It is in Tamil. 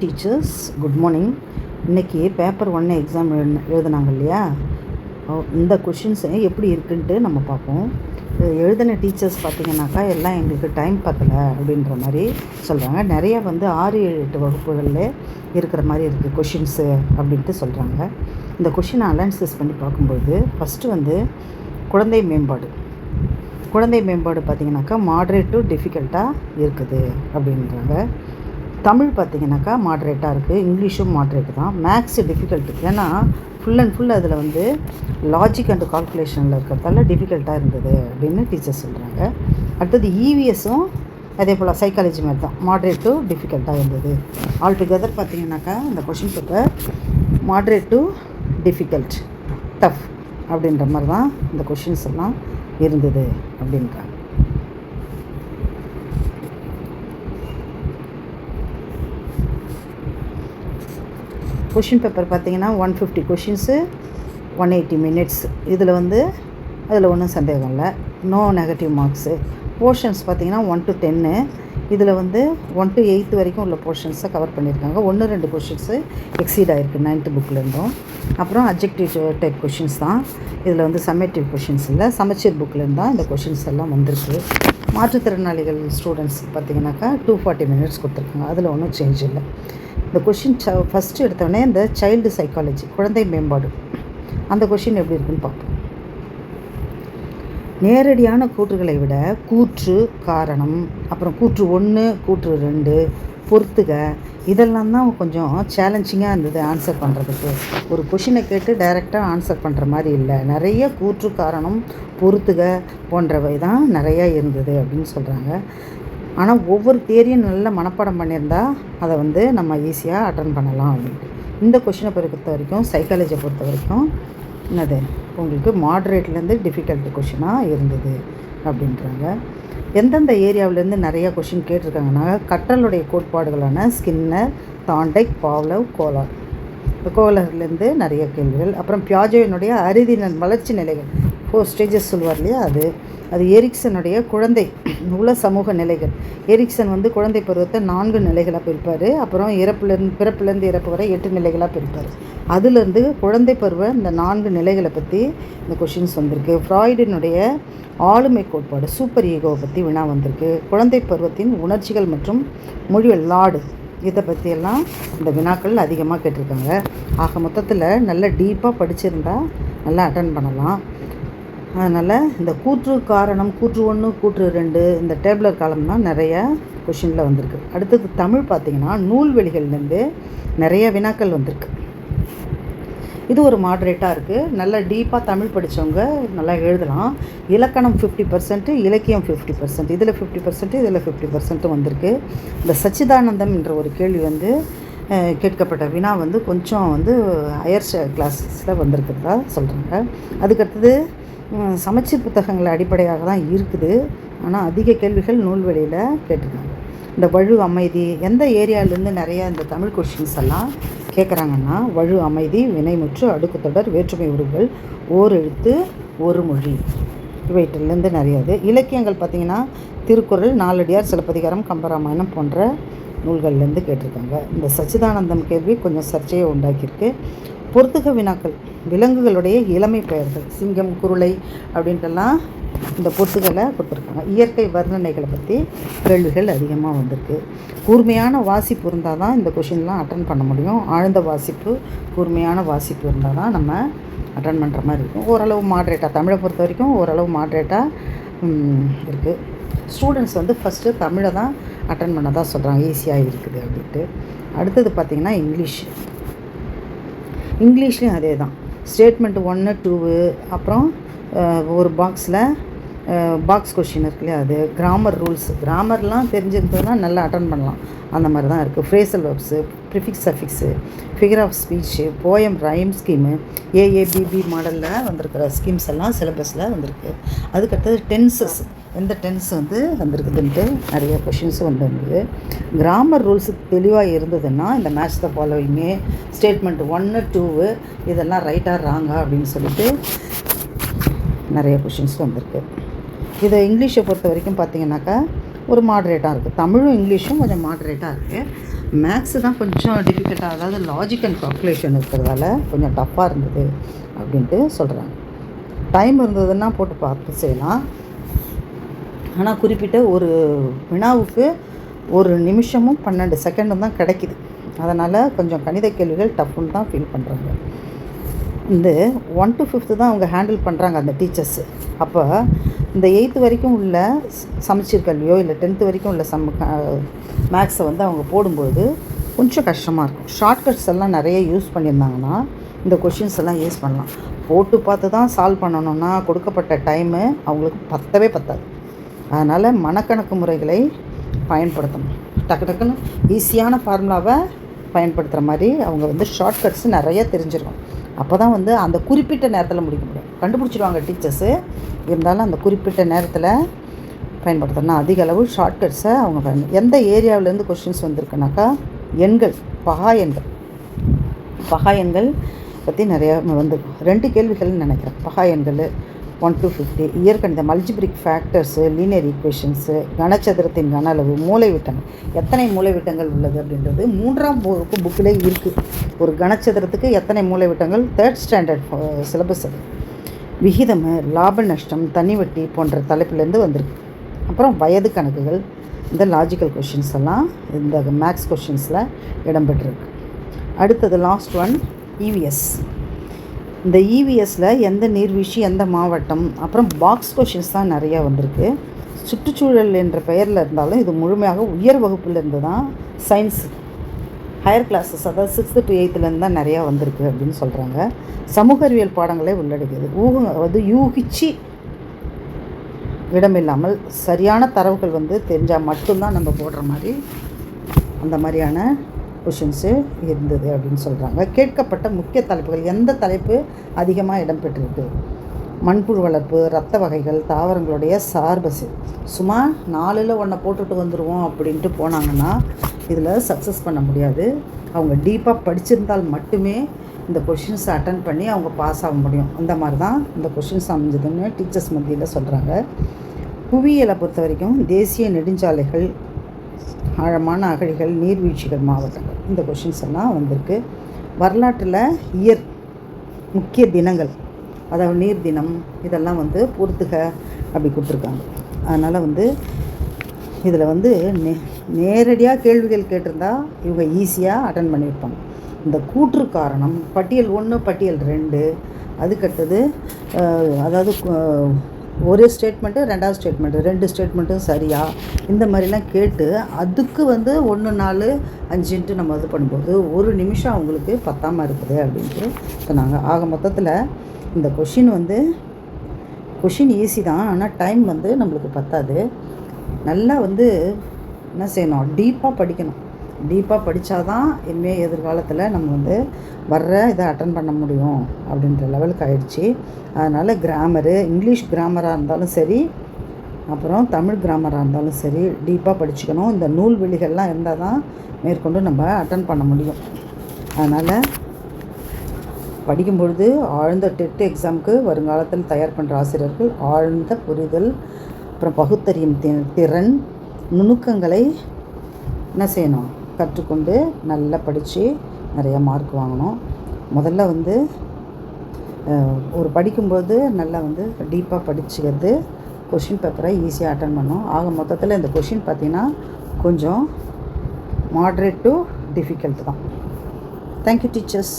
Teachers, good morning. இன்றைக்கி பேப்பர் 1 எக்ஸாம் எழுதுனாங்க இல்லையா, இந்த கொஷின்ஸ் எப்படி இருக்குன்ட்டு நம்ம பார்ப்போம். எழுதின டீச்சர்ஸ் பார்த்திங்கனாக்கா எல்லாம் எங்களுக்கு டைம் பத்தலை அப்படின்ற மாதிரி சொல்கிறாங்க. நிறையா 6-7-8 வகுப்புகளில் இருக்கிற மாதிரி இருக்குது கொஷின்ஸு அப்படின்ட்டு சொல்கிறாங்க. இந்த கொஷினை அனாலிசிஸ் பண்ணி பார்க்கும்போது ஃபஸ்ட்டு குழந்தை மேம்பாடு பார்த்திங்கனாக்கா மாட்ரேட் டு டிஃபிகல்ட்டாக இருக்குது அப்படின்றாங்க. தமிழ் பார்த்திங்கனாக்கா மாட்ரேட்டாக இருக்குது, இங்கிலீஷும் மாட்ரேட்டு தான். மேக்ஸு டிஃபிகல்ட்டு, ஏன்னா ஃபுல் அண்ட் ஃபுல் அதில் லாஜிக் அண்ட் கால்குலேஷனில் இருக்கிறதால டிஃபிகல்ட்டாக இருந்தது அப்படின்னு டீச்சர் சொல்கிறாங்க. அடுத்தது இவிஎஸும் அதே போல் சைக்காலஜி மாதிரி தான், மாட்ரேட் டு டிஃபிகல்ட்டாக இருந்தது. ஆல் டுகெதர் பார்த்திங்கனாக்கா இந்த question paper moderate to difficult, tough அப்படின்ற மாதிரி தான் இந்த கொஷின்ஸ் எல்லாம் இருந்தது அப்படின்றாங்க. கொஷின் பேப்பர் பார்த்திங்கன்னா 150 கொஷின்ஸு, 180 மினிட்ஸ். இதில் அதில் ஒன்றும் சந்தேகம் இல்லை, நோ நெகட்டிவ் மார்க்ஸு. போர்ஷன்ஸ் பார்த்திங்கன்னா 1 to 10, இதில் 1 to 8 வரைக்கும் உள்ள போர்ஷன்ஸை கவர் பண்ணியிருக்காங்க. 1-2 கொஷின்ஸு எக்ஸீட் ஆகிருக்கு 9th புக்கிலேருந்தும். அப்புறம் அப்ஜெக்டிவ் டைப் கொஷின்ஸ் தான் இதில், சம்மேட்டிவ் கொஷின்ஸ் இல்லை. சமச்சீர் புக்கிலேருந்து தான் இந்த கொஷின்ஸ் எல்லாம் வந்திருக்கு. மாற்றுத்திறனாளிகள் ஸ்டூடெண்ட்ஸ் பார்த்திங்கனாக்கா 240 மினிட்ஸ் கொடுத்துருக்காங்க, அதில் ஒன்றும் சேஞ்ச் இல்லை. இந்த கொஷின் ஃபஸ்ட்டு எடுத்தோடனே இந்த சைல்டு சைக்காலஜி, குழந்தை மேம்பாடு, அந்த கொஷின் எப்படி இருக்குன்னு பார்ப்போம். நேரடியான கூற்றுகளை விட கூற்று, காரணம், அப்புறம் கூற்று 1, கூற்று 2, பொறுத்துக, இதெல்லாம் தான் கொஞ்சம் சேலஞ்சிங்காக இருந்தது ஆன்சர் பண்ணுறதுக்கு. ஒரு கொஷினை கேட்டு டைரெக்டாக ஆன்சர் பண்ணுற மாதிரி இல்லை, நிறைய கூற்று, காரணம், பொறுத்துக போன்றவை தான் நிறையா இருந்தது அப்படின்னு சொல்கிறாங்க. ஆனால் ஒவ்வொரு தேரியும் நல்லா மனப்பாடம் பண்ணியிருந்தால் அதை நம்ம ஈஸியாக அட்டன் பண்ணலாம் அப்படின்ட்டு. இந்த கொஷினை பொறுத்த வரைக்கும், சைக்காலஜியை பொறுத்த வரைக்கும் உங்களுக்கு மாட்ரேட்லேருந்து டிஃபிகல்ட் கொஷினாக இருந்தது அப்படின்றாங்க. எந்தெந்த ஏரியாவிலேருந்து நிறையா கொஷின் கேட்டிருக்காங்கன்னா, கற்றலுடைய கோட்பாடுகளான ஸ்கின்னர், தாண்டைக், பாவ்லவ், கோலர்லேருந்து நிறைய கேள்விகள். அப்புறம் பியாஜேவினுடைய அறிதினன் வளர்ச்சி நிலைகள் 4 ஸ்டேஜஸ் சொல்லுவார் இல்லையா, அது எரிக்சனுடைய குழந்தை உள்ள சமூக நிலைகள். எரிக்சன் குழந்தை பருவத்தை 4 நிலைகளாக பிரிப்பார். அப்புறம் பிறப்புலேருந்து இறப்பு வரை 8 நிலைகளாக பிரிப்பார். அதுலேருந்து குழந்தை பருவ இந்த 4 நிலைகளை பற்றி இந்த கொஷின்ஸ் வந்திருக்கு. ஃப்ராய்டினுடைய ஆளுமை கோட்பாடு, சூப்பர் ஈகோவை பற்றி வினா வந்திருக்கு. குழந்தை பருவத்தின் உணர்ச்சிகள் மற்றும் மொழிகள், லாடு, இதை பற்றியெல்லாம் இந்த வினாக்கள் அதிகமாக கேட்டிருக்காங்க. ஆக மொத்தத்தில் நல்ல டீப்பாக படிச்சிருந்தா நல்லா அட்டன் பண்ணலாம். அதனால் இந்த கூற்று, காரணம், கூற்று 1, கூற்று 2, இந்த டேபிளர் காலம் தான் நிறைய கொஷினில் வந்திருக்கு. அடுத்தது தமிழ் பார்த்திங்கன்னா நூல்வெளிகள்லேருந்து நிறைய வினாக்கள் வந்திருக்கு. இது ஒரு மாட்ரேட்டாக இருக்குது. நல்லா டீப்பாக தமிழ் படித்தவங்க நல்லா எழுதலாம். இலக்கணம் 50%, இலக்கியம் 50%, இதில் 50%, இதில் 50% வந்திருக்கு. இந்த சச்சிதானந்தம் என்ற ஒரு கேள்வி கேட்கப்பட்ட வினா கொஞ்சம் ஹையர் கிளாஸஸில் வந்திருக்கிறதா சொல்கிறாங்க. அதுக்கடுத்தது சமச்சீர் புத்தகங்களை அடிப்படையாக தான் இருக்குது, ஆனால் அதிக கேள்விகள் நூல்வெளியில் கேட்டிருக்காங்க. இந்த வழு அமைதி, எந்த ஏரியாவிலேருந்து நிறையா இந்த தமிழ் கொஷின்ஸ் எல்லாம் கேட்குறாங்கன்னா, வழு அமைதி, வினைமுற்று, அடுக்கு தொடர், வேற்றுமை உருவுகள், ஓர் எழுத்து, ஒரு மொழி, இவற்றிலேருந்து நிறையாது. இலக்கியங்கள் பார்த்திங்கன்னா திருக்குறள், நாலடியார், சிலப்பதிகாரம், கம்பராமாயணம் போன்ற நூல்கள்லேருந்து கேட்டிருக்காங்க. இந்த சச்சிதானந்தம் கேள்வி கொஞ்சம் சர்ச்சையை உண்டாக்கியிருக்கு. பொறுத்துக வினாக்கள், விலங்குகளுடைய இளமை பெயர்கள், சிங்கம், குருளை அப்படின்ட்டுலாம் இந்த பொறுத்துகளை கொடுத்துருக்காங்க. இயற்கை வர்ணனைகளை பற்றி கேள்விகள் அதிகமாக வந்திருக்கு. கூர்மையான வாசிப்பு இருந்தால் தான் இந்த கொஷின்லாம் அட்டன் பண்ண முடியும். ஆழ்ந்த வாசிப்பு, கூர்மையான வாசிப்பு இருந்தால் தான் நம்ம அட்டன் பண்ணுற மாதிரி இருக்கும். ஓரளவு மாட்ரேட்டாக, தமிழை பொறுத்த வரைக்கும் ஓரளவு மாட்ரேட்டாக இருக்குது. ஸ்டூடெண்ட்ஸ் ஃபஸ்ட்டு தமிழை தான் அட்டன் பண்ண தான் சொல்கிறாங்க, ஈஸியாக இருக்குது அப்படின்ட்டு. அடுத்தது பார்த்திங்கன்னா இங்கிலீஷ்லேயும் அதே தான். ஸ்டேட்மெண்ட் 1, 2, அப்புறம் ஒரு பாக்ஸ் கொஷின் இருக்கு இல்லையா, அது கிராமர் ரூல்ஸ், கிராமர்லாம் தெரிஞ்சிருந்ததுன்னா நல்லா அட்டன் பண்ணலாம், அந்த மாதிரி தான் இருக்குது. Phrasal verbs, prefix, suffix, figure of speech, poem, rhyme scheme, AABB மாடலில் வந்திருக்கிற ஸ்கீம்ஸ் எல்லாம் சிலபஸில் வந்திருக்கு. அதுக்கடுத்தது டென்சஸ், எந்த டென்ஸ் வந்திருக்குதுன்ட்டு நிறைய கொஷின்ஸு வந்திருந்தது. கிராமர் ரூல்ஸு தெளிவாக இருந்ததுன்னா இந்த மேட்ச் த ஃபாலோவிங்கு, ஸ்டேட்மெண்ட் 1, 2 இதெல்லாம் ரைட்டாக ராங்கா அப்படின்னு சொல்லிட்டு நிறைய கொஷின்ஸ் வந்திருக்கு. இதை இங்கிலீஷை பொறுத்த வரைக்கும் பார்த்திங்கனாக்கா ஒரு மாட்ரேட்டாக இருக்குது. தமிழும் இங்கிலீஷும் கொஞ்சம் மாட்ரேட்டாக இருக்குது. மேக்ஸு தான் கொஞ்சம் டிஃபிகல்ட்டாக, அதாவது லாஜிக் அண்ட் கால்குலேஷன் இருக்கிறதால கொஞ்சம் டஃப்பாக இருந்தது அப்படின்ட்டு சொல்கிறாங்க. டைம் இருந்ததுன்னா போட்டு பார்த்து செய்யலாம். ஆனால் குறிப்பிட்ட ஒரு வினாவுக்கு 1 நிமிஷமும் 12 செகண்டும் தான் கிடைக்கிது. அதனால் கொஞ்சம் கணித கேள்விகள் டஃப்புன்னு தான் ஃபீல் பண்ணுறாங்க. இந்த 1 to 5 தான் அவங்க ஹேண்டில் பண்ணுறாங்க அந்த டீச்சர்ஸு. அப்போ இந்த 8th வரைக்கும் உள்ள சமச்சீர் கல்வியோ இல்லை 10th வரைக்கும் உள்ள மேக்ஸை வந்து அவங்க போடும்போது கொஞ்சம் கஷ்டமாக இருக்கும். ஷார்ட்கட்ஸ் எல்லாம் நிறைய யூஸ் பண்ணியிருந்தாங்கன்னா இந்த கொஷின்ஸ் எல்லாம் யூஸ் பண்ணலாம். போட்டு பார்த்து தான் சால்வ் பண்ணணுன்னா கொடுக்கப்பட்ட டைமு அவங்களுக்கு பத்தாது. அதனால் மனக்கணக்கு முறைகளை பயன்படுத்தணும். டக்குன்னு ஈஸியான ஃபார்முலாவை பயன்படுத்துகிற மாதிரி அவங்க வந்து ஷார்ட்கட்ஸ் நிறைய தெரிஞ்சிருக்கும். அப்போ தான் வந்து அந்த குறிப்பிட்ட நேரத்தில் முடிக்க முடியும். கண்டுபிடிச்சிடுவாங்க டீச்சர்ஸு, இருந்தாலும் அந்த குறிப்பிட்ட நேரத்தில் பயன்படுத்தணும். அதிக அளவு ஷார்ட்கட்ஸை அவங்க எந்த ஏரியாவிலேருந்து கொஷின்ஸ் வந்திருக்குனாக்கா எண்கள், பகா எண்கள் பற்றி நிறையா வந்து 2 கேள்விகள்னு நினைக்கிறேன். பகா எண்கள் 1 to 50, இயற்கணிதம், அல்ஜிப்ரிக் ஃபேக்டர்ஸு, லீனியர் ஈக்குவேஷன்ஸு, கனச்சதுரத்தின் கன அளவு, மூலைவிட்டங்கள், எத்தனை மூலைவிட்டங்கள் உள்ளது அப்படின்றது 3ஆம் வகுப்பு புக்கிலே இருக்குது. ஒரு கனச்சதுரத்துக்கு எத்தனை மூலைவிட்டங்கள், 3rd ஸ்டாண்டர்ட் சிலபஸ் அது. விகிதம், லாப நஷ்டம், தனி வட்டி போன்ற தலைப்பிலேருந்து வந்திருக்கு. அப்புறம் வயது கணக்குகள், இந்த லாஜிக்கல் கொஷின்ஸ் எல்லாம் இந்த மேக்ஸ் கொஷின்ஸில் இடம்பெற்றிருக்கு. அடுத்தது லாஸ்ட் ஒன் இவிஎஸ். இந்த இவிஎஸில் எந்த நீர்வீழ்ச்சி, எந்த மாவட்டம், அப்புறம் பாக்ஸ் கொஷின்ஸ் தான் நிறையா வந்திருக்கு. சுற்றுச்சூழல் என்ற பெயரில் இருந்தாலும் இது முழுமையாக உயர் வகுப்பிலேருந்து தான் சயின்ஸ் ஹையர் கிளாஸஸ், அதாவது 6th to 8th தான் நிறையா வந்திருக்கு அப்படின்னு சொல்கிறாங்க. சமூக அறிவியல் பாடங்களே உள்ளடக்கியது. வந்து யூகிச்சு இடமில்லாமல் சரியான தரவுகள் வந்து தெரிஞ்சால் மட்டும்தான் நம்ம போடுற மாதிரி அந்த மாதிரியான கொஷின்ஸு இருந்தது அப்படின்னு சொல்கிறாங்க. கேட்கப்பட்ட முக்கிய தலைப்புகள், எந்த தலைப்பு அதிகமாக இடம்பெற்றிருக்கு, மண்புழு வளர்ப்பு, இரத்த வகைகள், தாவரங்களுடைய சார்பு. சும்மா 4ல் 1 போட்டுட்டு வந்துடுவோம் அப்படின்ட்டு போனாங்கன்னா இதில் சக்ஸஸ் பண்ண முடியாது. அவங்க டீப்பாக படிச்சிருந்தால் மட்டுமே இந்த கொஷின்ஸை அட்டன் பண்ணி அவங்க பாஸ் ஆக முடியும். அந்த மாதிரி தான் இந்த கொஷின்ஸ் அமைஞ்சதுன்னு டீச்சர்ஸ் மத்தியில் சொல்கிறாங்க. புவியியலை பொறுத்த வரைக்கும் தேசிய நெடுஞ்சாலைகள், ஆழமான அகழிகள், நீர்வீழ்ச்சிகள், மாவட்டங்கள், இந்த கொஷின்ஸ் எல்லாம் வந்திருக்கு. வரலாற்றில் முக்கிய தினங்கள், அதாவது நீர் தினம், இதெல்லாம் வந்து பொறுத்துக அப்படி கொடுத்துருக்காங்க. அதனால் வந்து இதில் வந்து நேரடியாக கேள்விகள் கேட்டிருந்தா இவங்க ஈஸியாக அட்டன் பண்ணியிருப்பாங்க. இந்த கூற்று காரணம், பட்டியல் 1, பட்டியல் 2, அதுக்கடுத்தது அதாவது ஒரு ஸ்டேட்மெண்ட்டு, 2வது ஸ்டேட்மெண்ட்டு, 2 ஸ்டேட்மெண்ட்டும் சரியா, இந்த மாதிரிலாம் கேட்டு அதுக்கு வந்து 1, 4, 5ன்ட்டு நம்ம இது பண்ணும்போது 1 நிமிஷம் அவங்களுக்கு பத்தாமல் இருக்குது அப்படின்ட்டு சொன்னாங்க. ஆக மொத்தத்தில் இந்த கொஷின் ஈஸி தான், ஆனால் டைம் வந்து நம்மளுக்கு பத்தாது. நல்லா வந்து என்ன செய்யணும், டீப்பாக படிக்கணும். டீப்பாக படித்தா தான் இனிமேல் எதிர்காலத்தில் நம்ம வந்து வர்ற இதை அட்டன் பண்ண முடியும் அப்படின்ற லெவலுக்கு ஆயிடுச்சு. அதனால் கிராமரு, இங்கிலீஷ் கிராமராக இருந்தாலும் சரி, அப்புறம் தமிழ் கிராமராக இருந்தாலும் சரி, டீப்பாக படிச்சுக்கணும். இந்த நூல் வெளிகள்லாம் இருந்தால் தான் மேற்கொண்டு நம்ம அட்டன் பண்ண முடியும். அதனால் படிக்கும்பொழுது ஆழ்ந்த டெட் எக்ஸாமுக்கு வருங்காலத்தில் தயார் பண்ணுற ஆசிரியர்கள் ஆழ்ந்த புரிதல், அப்புறம் பகுத்தறியும் திறன், நுணுக்கங்களை என்ன செய்யணும், கற்றுக்கொண்டு நல்லா படித்து நிறையா மார்க் வாங்கணும். முதல்ல வந்து ஒரு படிக்கும்போது நல்லா வந்து டீப்பாக படிச்சுக்கிறது, கொஷின் பேப்பரை ஈஸியாக அட்டன் பண்ணணும். ஆக மொத்தத்தில் இந்த கொஷின் பார்த்திங்கன்னா கொஞ்சம் மாட்ரேட் டு டிஃபிகல்ட் தான். Thank you teachers.